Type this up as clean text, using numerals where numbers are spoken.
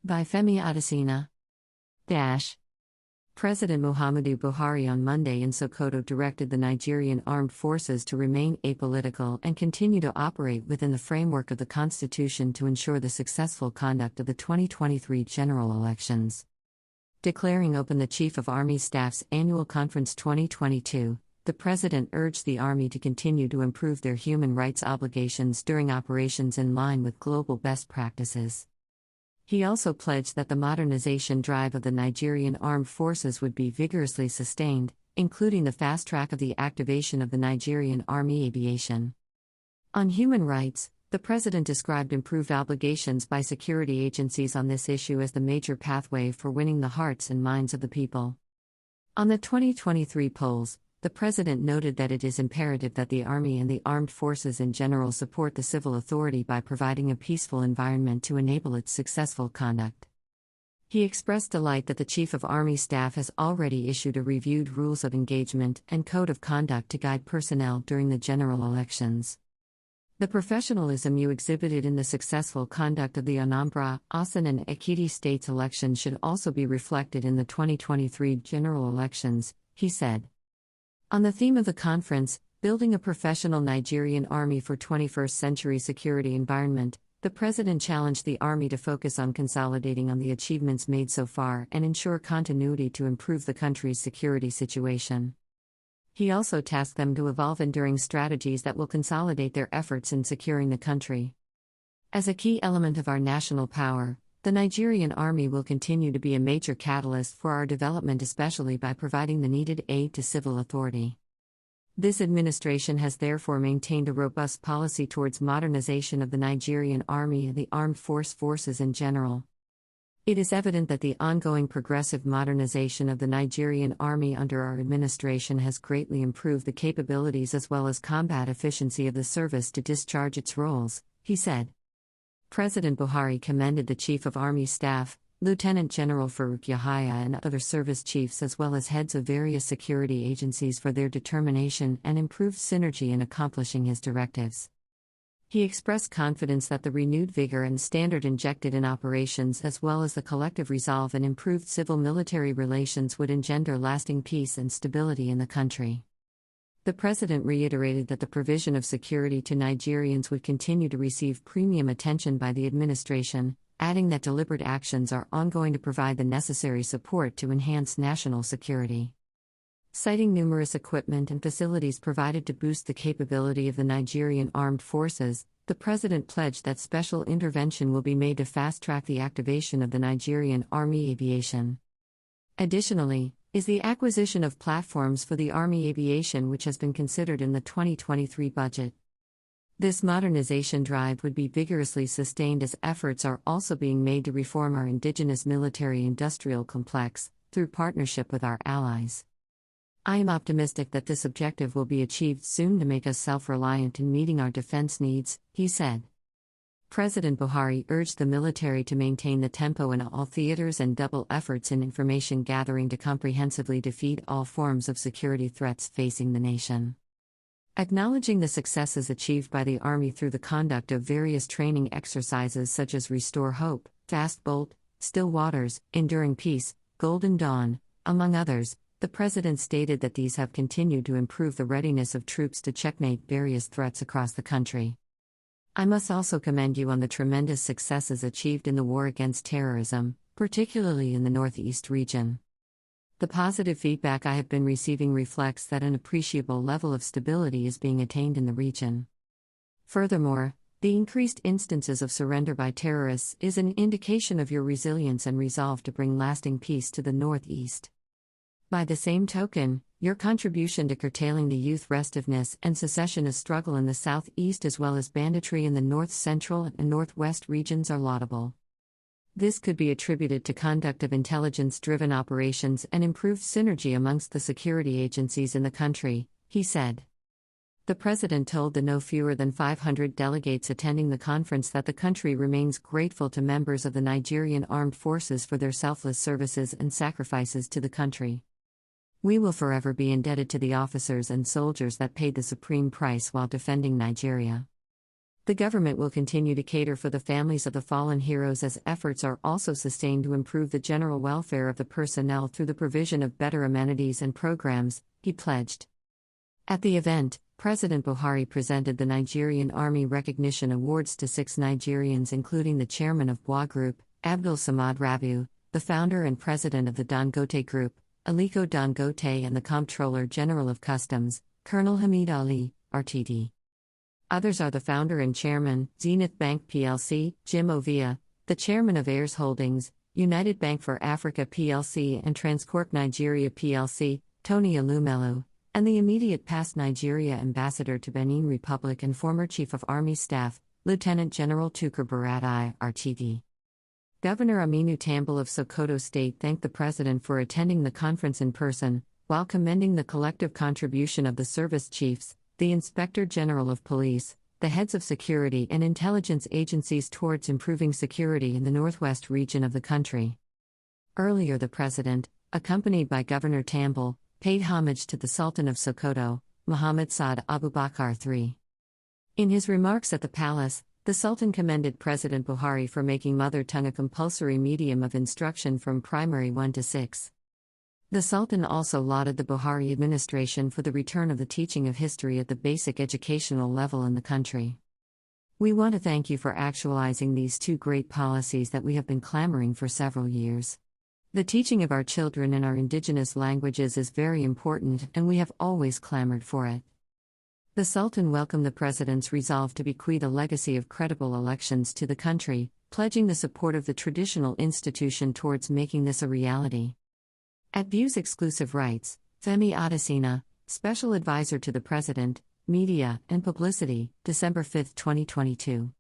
By Femi Adesina. President Muhammadu Buhari on Monday in Sokoto directed the Nigerian armed forces to remain apolitical and continue to operate within the framework of the constitution to ensure the successful conduct of the 2023 general elections. Declaring open the Chief of Army Staff's Annual Conference 2022, the President urged the Army to continue to improve their human rights obligations during operations in line with global best practices. He also pledged that the modernization drive of the Nigerian armed forces would be vigorously sustained, including the fast track of the activation of the Nigerian Army Aviation. On human rights, the President described improved obligations by security agencies on this issue as the major pathway for winning the hearts and minds of the people. On the 2023 polls, the President noted that it is imperative that the Army and the armed forces in general support the civil authority by providing a peaceful environment to enable its successful conduct. He expressed delight that the Chief of Army Staff has already issued a reviewed Rules of Engagement and Code of Conduct to guide personnel during the general elections. The professionalism you exhibited in the successful conduct of the Anambra, Osun and Ekiti states' elections should also be reflected in the 2023 general elections, he said. On the theme of the conference, Building a Professional Nigerian Army for 21st Century Security Environment, the President challenged the Army to focus on consolidating on the achievements made so far and ensure continuity to improve the country's security situation. He also tasked them to evolve enduring strategies that will consolidate their efforts in securing the country. As a key element of our national power, the Nigerian Army will continue to be a major catalyst for our development, especially by providing the needed aid to civil authority. This administration has therefore maintained a robust policy towards modernization of the Nigerian Army and the armed forces in general. It is evident that the ongoing progressive modernization of the Nigerian Army under our administration has greatly improved the capabilities as well as combat efficiency of the service to discharge its roles, he said. President Buhari commended the Chief of Army Staff, Lieutenant General Farouk Yahaya, and other service chiefs as well as heads of various security agencies for their determination and improved synergy in accomplishing his directives. He expressed confidence that the renewed vigor and standard injected in operations as well as the collective resolve and improved civil-military relations would engender lasting peace and stability in the country. The President reiterated that the provision of security to Nigerians would continue to receive premium attention by the administration, adding that deliberate actions are ongoing to provide the necessary support to enhance national security. Citing numerous equipment and facilities provided to boost the capability of the Nigerian armed forces, the President pledged that special intervention will be made to fast-track the activation of the Nigerian Army Aviation. Additionally, is the acquisition of platforms for the Army Aviation, which has been considered in the 2023 budget. This modernization drive would be vigorously sustained as efforts are also being made to reform our indigenous military-industrial complex, through partnership with our allies. I am optimistic that this objective will be achieved soon to make us self-reliant in meeting our defense needs, he said. President Buhari urged the military to maintain the tempo in all theaters and double efforts in information gathering to comprehensively defeat all forms of security threats facing the nation. Acknowledging the successes achieved by the Army through the conduct of various training exercises such as Restore Hope, Fast Bolt, Still Waters, Enduring Peace, Golden Dawn, among others, the President stated that these have continued to improve the readiness of troops to checkmate various threats across the country. I must also commend you on the tremendous successes achieved in the war against terrorism, particularly in the Northeast region. The positive feedback I have been receiving reflects that an appreciable level of stability is being attained in the region. Furthermore, the increased instances of surrender by terrorists is an indication of your resilience and resolve to bring lasting peace to the Northeast. By the same token, your contribution to curtailing the youth restiveness and secessionist struggle in the Southeast as well as banditry in the North Central and Northwest regions are laudable. This could be attributed to conduct of intelligence-driven operations and improved synergy amongst the security agencies in the country, he said. The President told the no fewer than 500 delegates attending the conference that the country remains grateful to members of the Nigerian Armed Forces for their selfless services and sacrifices to the country. We will forever be indebted to the officers and soldiers that paid the supreme price while defending Nigeria. The government will continue to cater for the families of the fallen heroes as efforts are also sustained to improve the general welfare of the personnel through the provision of better amenities and programs, he pledged. At the event, President Buhari presented the Nigerian Army Recognition Awards to 6 Nigerians, including the chairman of BUA Group, Abdul Samad Rabiu, the founder and president of the Dangote Group, Aliko Dangote, and the Comptroller General of Customs, Colonel Hamid Ali, RTD. Others are the founder and chairman, Zenith Bank plc, Jim Ovia, the chairman of Ayers Holdings, United Bank for Africa plc and Transcorp Nigeria plc, Tony Elumelu, and the immediate past Nigeria ambassador to Benin Republic and former Chief of Army Staff, Lieutenant General Tukur Buratai, RTD. Governor Aminu Tambol of Sokoto State thanked the president for attending the conference in person, while commending the collective contribution of the service chiefs, the Inspector General of Police, the heads of security and intelligence agencies towards improving security in the northwest region of the country. Earlier, the president, accompanied by Governor Tambol, paid homage to the Sultan of Sokoto, Muhammad Saad Abubakar III. In his remarks at the palace, the Sultan commended President Buhari for making mother tongue a compulsory medium of instruction from primary 1 to 6. The Sultan also lauded the Buhari administration for the return of the teaching of history at the basic educational level in the country. We want to thank you for actualizing these 2 great policies that we have been clamoring for several years. The teaching of our children in our indigenous languages is very important, and we have always clamored for it. The Sultan welcomed the President's resolve to bequeath a legacy of credible elections to the country, pledging the support of the traditional institution towards making this a reality. At View's exclusive rights, Femi Adesina, Special Advisor to the President, Media and Publicity, December 5, 2022.